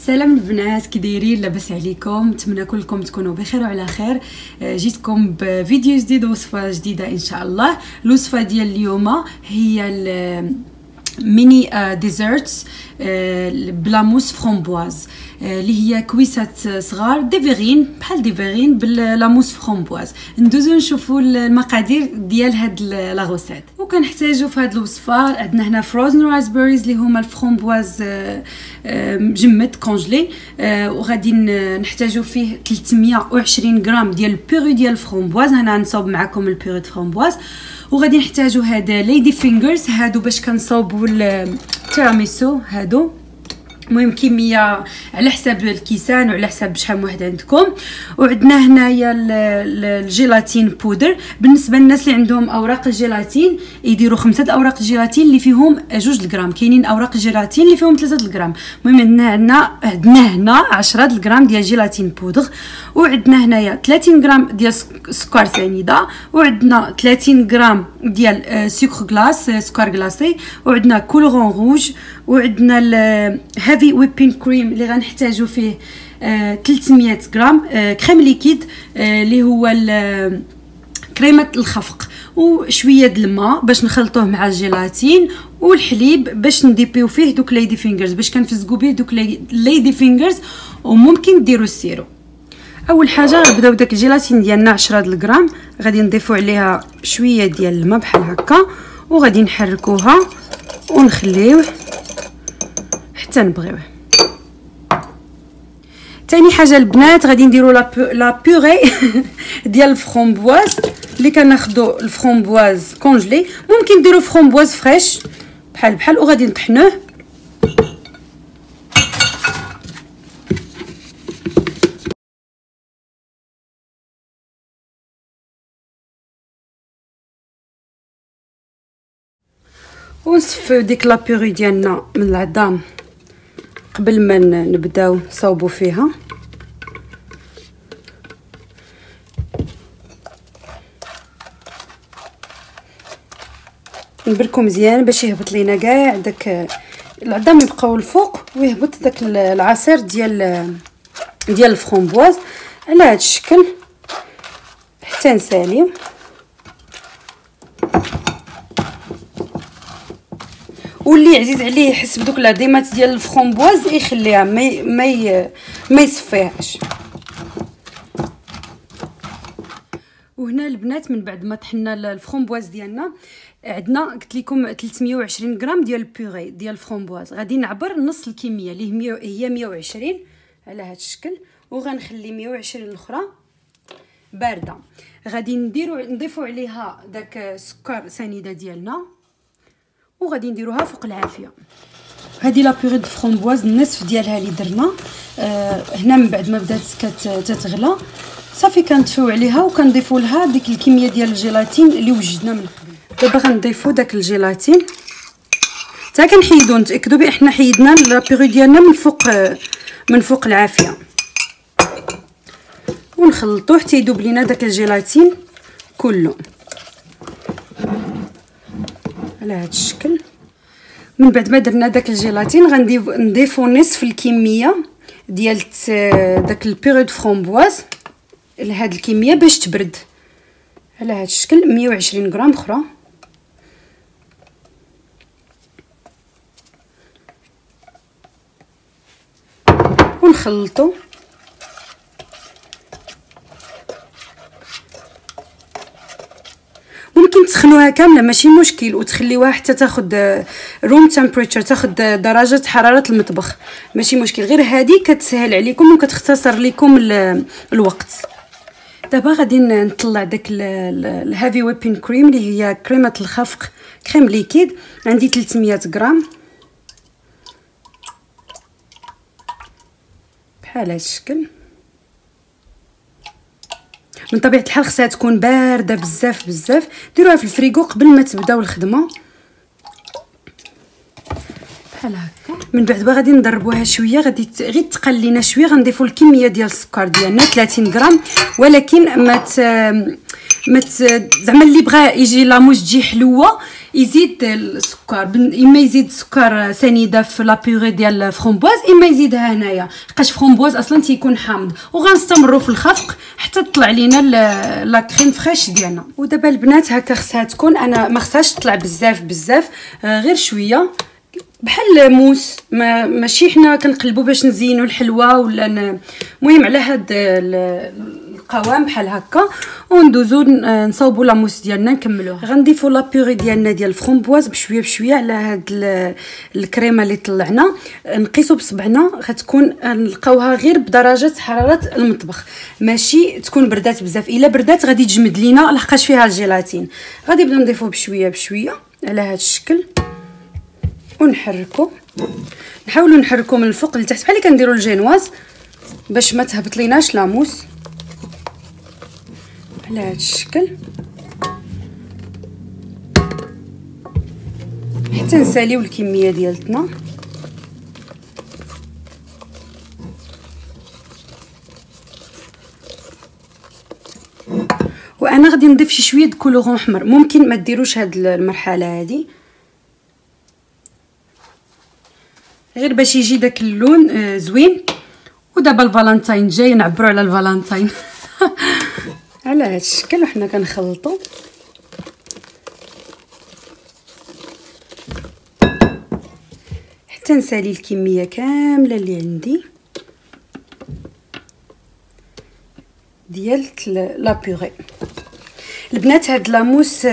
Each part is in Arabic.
سلام البنات، كي دايرين؟ لاباس عليكم؟ نتمنى كلكم تكونوا بخير وعلى خير. جيتكم بفيديو جديد ووصفه جديده ان شاء الله. الوصفه ديال اليوم هي ميني ديزرتس بلا موس فرومبواز، اللي هي كويسات صغار ديفيغين بحال ديفيغين باللاموس فرومبواز. ندوزو نشوفوا المقادير ديال هاد لا غوسيت. وكنحتاجوا في هاد الوصفه عندنا هنا فروزن راسبيريز اللي هما الفرومبواز مجمد كونجلي، وغادي نحتاجوا فيه 320 غرام ديال البيغي ديال الفرومبواز. انا نصاوب معكم البيغي د فرومبواز. وغادي نحتاجوا هذا ليدي فينجرز، هادو باش كنصاوبوا التيراميسو هادو. المهم كميه على حساب الكيسان وعلى حساب شحال واحد عندكم. وعندنا هنايا الجيلاتين بودر. بالنسبه للناس اللي عندهم اوراق الجيلاتين يديروا 5 اوراق الجيلاتين اللي فيهم 2 غرام. كاينين اوراق الجيلاتين اللي فيهم 3 غرام. المهم عندنا هنا 10 غرام ديال جيلاتين بودر. وعندنا هنايا 30 غرام ديال سكر سنيده. وعندنا 30 غرام ديال سكر غلاس سكر غلاسي. وعندنا كولورون روج. وعندنا الهافي ويبين كريم اللي غنحتاجو فيه 300 غرام كريم ليكيد اللي هو كريمه الخفق، وشويه د الماء باش نخلطوه مع الجيلاتين، والحليب باش نديبيو فيه دوك ليدي فينجرز، باش كنفزقوا به دوك ليدي فينجرز. وممكن ديروا السيرو. اول حاجه غنبداو داك الجيلاتين ديالنا 10 غرام، غادي نضيفوا عليها شويه ديال الماء بحال هكا، وغادي نحركوها ونخليوه حتى نبغيوه. تاني حاجه البنات غادي نديروا لا بيغي ديال الفرومبواز اللي كناخذوا الفرومبواز كونجلي. ممكن ديروا فرومبواز فريش بحال وغادي نطحنوه. ونصفيو ديك لا بيغي ديالنا من العظام قبل ما نبداو نصاوبوا فيها. نبركو مزيان باش يهبط لينا كاع داك العظام، يبقاو الفوق ويهبط داك العصير ديال الفرومبواز على هذا الشكل حتى نساليو. واللي عزيز عليه يحس بدوك العظيمات ديال الفرومبواز يخليها ما يصفيهاش. وهنا البنات من بعد ما طحنا الفرومبواز ديالنا عندنا قلت لكم 320 غرام ديال البيغي ديال الفرومبواز. غادي نعبر نص الكميه اللي هي 120 على هذا الشكل، وغنخلي 120 الاخرى بارده. غادي نضيفوا عليها داك سكر سنيده ديالنا، وغادي نديروها فوق العافيه. هذه لا بيغي د فرومبواز النصف ديالها اللي درنا. هنا من بعد ما بدات تتغلى صافي كنطفيو عليها وكنضيفوا لها ديك الكميه ديال الجيلاتين اللي وجدنا من قبل. دابا غنضيفوا داك الجيلاتين حتى كنحيدو، نتاكدوا بان حنا حيدنا لا بيغي ديالنا من فوق العافيه، ونخلطوه حتى يذوب لينا داك الجيلاتين كله على هذا الشكل. من بعد ما درنا داك الجيلاتين غنضيفوا نصف الكميه ديال داك البيغي د فرومبواز لهاد الكميه باش تبرد على هذا الشكل. 120 غرام اخرى. ونخلطوا ممكن تسخنوها كامله ماشي مشكل، وتخليوها حتى تاخذ روم تمبريتشر، تاخذ درجه حراره المطبخ ماشي مشكل. غير هذه كتسهل عليكم وكتختصر لكم الوقت. دابا غادي نطلع داك الهافي ويبين كريم اللي هي كريمه الخفق كريم ليكيد. عندي 300 غرام بحال هذا الشكل. من طبيعه الحال خصها تكون بارده بزاف. ديروها في الفريغو قبل ما تبداو الخدمه بحال هكا. من بعد غادي نضربوها شويه، غادي غير تقل لينا شويه. غنضيفوا الكميه ديال السكر ديالنا 30 غرام، ولكن زعما اللي بغى يجي لاموس تجي حلوه يزيد السكر، اما يزيد السكر سنيده في لا بيغي ديال الفرomboise، اما يزيدها هنايا لقاش فرomboise اصلا تيكون حامض. وغنستمروا في الخفق حتى تطلع لينا لا كريم فريش ديالنا. ودابا البنات هكا خصها تكون، انا ما خصهاش تطلع بزاف غير شويه بحال موس، ماشي حنا كنقلبوا باش نزينوا الحلوه ولا المهم على هاد القوام بحال هكا. وندوزو نصاوبوا لا موس ديالنا نكملوها. غنضيفوا لا بيغي ديالنا ديال الفرomboise بشويه على هاد الكريمه اللي طلعنا، نقيسوا بصبعنا. غتكون نلقاوها غير بدرجه حراره المطبخ، ماشي تكون بردات بزاف. الا بردات غادي تجمد لينا لحقاش فيها الجيلاتين. غادي نبدا نضيفوا بشويه على هاد الشكل ونحركو، نحاولوا نحركو من الفوق لتحت بحال اللي كنديروا الجينواز باش ما تهبط ليناش لاموس على هذا الشكل حتى نساليو الكميه ديالتنا. وانا غادي نضيف شويه كولورون احمر، ممكن ما ديروش هاد المرحله هذه غير باش يجي داك اللون زوين. ودابا الفالنتين جاي، نعبروا على الفالنتين على هذا الشكل وحنا كنخلطوا. حتى نسالي الكميه كامله اللي عندي ديال لا بيغي. البنات هاد لاموس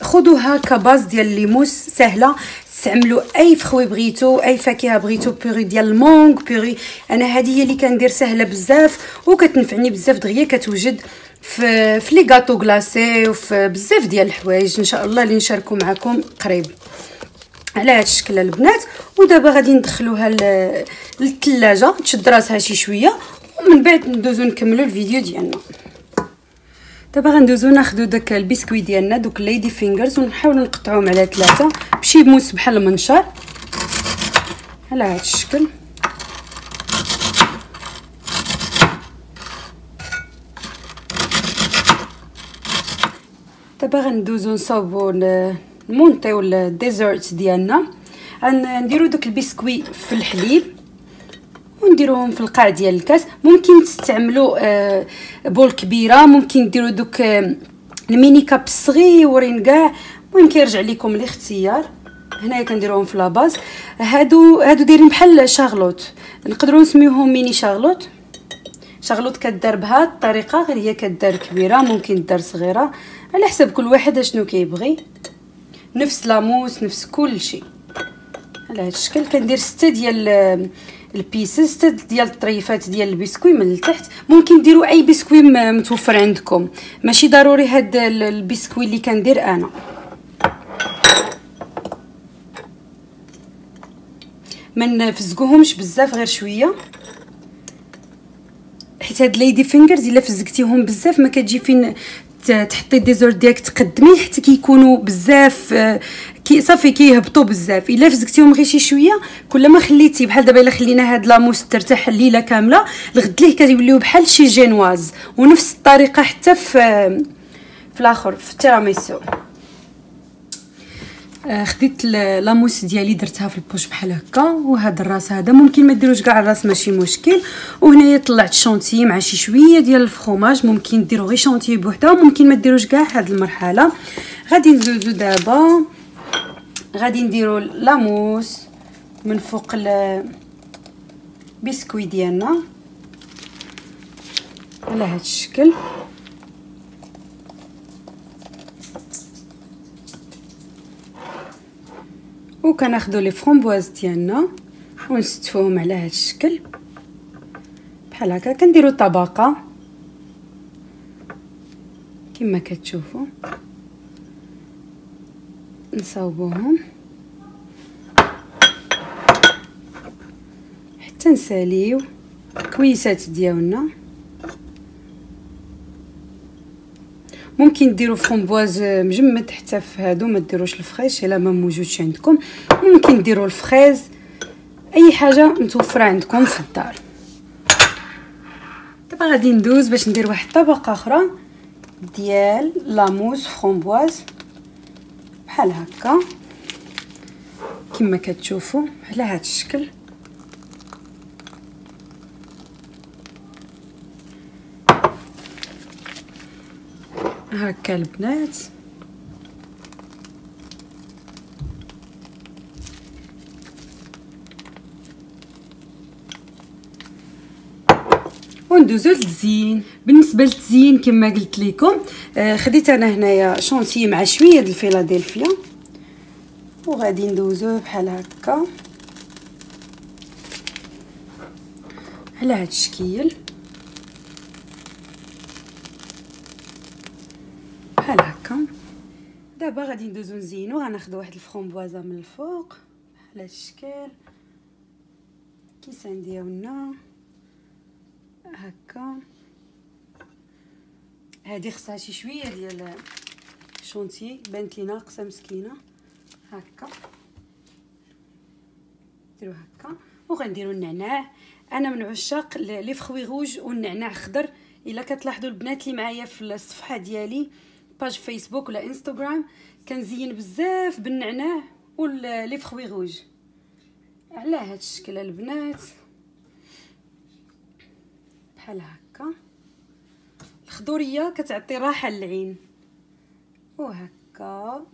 خذوها كباز ديال ليموس سهله، استعملوا اي فخوي بغيتو، اي فاكهه بغيتو، بيغي ديال المونغ، بيغي انا هذه هي اللي كندير سهله بزاف وكتنفعني بزاف دغيا، كتوجد في لي غاتو غلاسي وفي بزاف ديال الحوايج ان شاء الله اللي نشاركو معكم قريب على هذا الشكل البنات. ودابا غادي ندخلوها للثلاجه تشد راسها شي شويه، ومن بعد ندوزو نكملوا الفيديو ديالنا. دابا غندوزو ناخذ داك البسكوي ديالنا، دوك ليدي فينجرز، ونحاولوا نقطعوهم على 3 بشي موس بحال المنشار على هذا الشكل. دابا غندوزو نصاوبوا المونطيو الديزرت ديالنا. غنديروا دوك البسكوي في الحليب ونديروهم في القاع ديال الكاس. ممكن تستعملوا بول كبيره، ممكن ديروا دوك الميني كاب صغيورين كاع، المهم كيرجع لكم الاختيار. هنايا كنديروهم في لاباز. هادو دايرين بحال شارلوت، نقدروا نسميوهم ميني شارلوت. شارلوت كدار بهاد الطريقه، غير هي كدار كبيره، ممكن دار صغيره على حسب كل واحد اشنو كيبغي. نفس لاموس نفس كل شيء على هذا الشكل. كندير 6 ديال البيسز، 6 ديال الطريفات ديال البسكوي من التحت. ممكن ديروا اي بسكوي متوفر عندكم، ماشي ضروري هاد البسكوي اللي كندير انا. ما نفزقوهمش بزاف، غير شويه، حيت هاد ليدي فينجرز الا فزقتيهم بزاف ما كتجي فين تحطي ديزورت ديالك تقدمي حتى كيكونوا بزاف صافي كيهبطوا بزاف. الا فزقتيهم غير شي شويه، كلما خليتي بحال دابا الا خلينا هاد لاموس ترتاح الليله كامله، الغد ليه كيوليو بحال شي جينواز. ونفس الطريقه حتى في الاخر في التيراميسو. خديت لاموس ديالي درتها في البوش بحال هكا. وهذا الراس هذا ممكن ما ديروش كاع الراس، ماشي مشكل. وهنايا طلعت شونتي مع شي شويه ديال الفرomاج، ممكن ديروا غير شونتي بوحده، وممكن ما ديروش كاع هاد المرحله. غادي ندوزو دابا، غادي نديروا لاموس من فوق البسكوي ديالنا على هاد الشكل. وكناخذوا لي فرomboise ديالنا ونستفوهم على هاد الشكل بحال هكا. كنديروا طبقه كما كتشوفوا، نصاوبوهم حتى نساليو الكويسات ديالنا. ممكن ديروا فرomboise مجمد حتى في هادو، ما ديروش الفريش الا ما موجودش عندكم. ممكن ديروا الفريز، اي حاجه متوفره عندكم في الدار. دابا غادي ندوز باش ندير واحد الطبقه اخرى ديال لاموس فرomboise بحال هكا كما كتشوفوا على هذا الشكل. هكا البنات وندوزو للتزيين. بالنسبه للتزيين كما قلت لكم خديت انا هنايا شونتي مع شويه د الفيلادلفيا وغادي ندوزوه بحال هكا على هذا الشكل بحال هكا. دابا غادي ندوزو نزينو. غناخذ واحد الفرomboise من الفوق بحال هذا الشكل كيسان ديالنا هكا. هذه خصها شي شويه ديال شونتي بانت لي ناقصه مسكينه هكا. نديرو هكا وغنديرو النعناع. انا من عشاق لي فخوي روج والنعناع خضر. الا كتلاحظوا البنات اللي معايا في الصفحه ديالي باج فيسبوك ولا انستغرام كنزين بزاف بالنعناع ولي فخوي روج على هذا الشكل البنات بحال هكا. الخضوريه كتعطي راحه للعين وهكا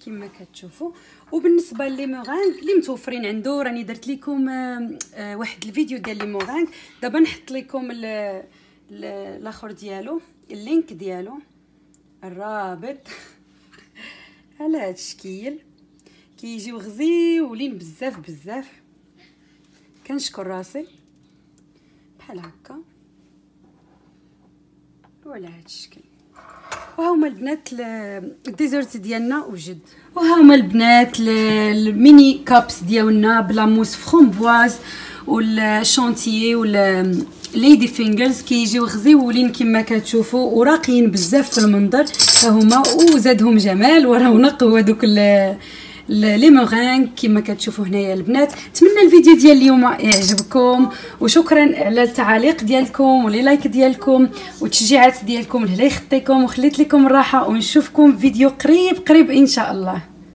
كما كتشوفوا. وبالنسبه لي مورانغ اللي متوفرين عنده راني درت لكم واحد الفيديو ديال لي مورانغ. دابا نحط لكم الاخر ديالو اللينك ديالو الرابط على هذا الشكل كيجيو غزيولين بزاف بزاف. كنشكر راسي بحال هكا وعلى هذا الشكل. وها هما البنات الديزرت ديالنا وجد. وها هما البنات الميني كابس ديالنا بلا موس فرومبواز والشونتيي ولا ليدي فينجرز كيجيو غزيولين كما كتشوفوا وراقيين بزاف في المنظر. ها هما وزادهم جمال ورونق. هو دوك لي مورانغ كما كتشوفوا هنايا البنات. نتمنى الفيديو ديال اليوم يعجبكم وشكرا على التعاليق ديالكم ولي لايك ديالكم والتشجيعات ديالكم. الله يخطيكم وخليت لكم الراحه ونشوفكم فيديو قريب ان شاء الله.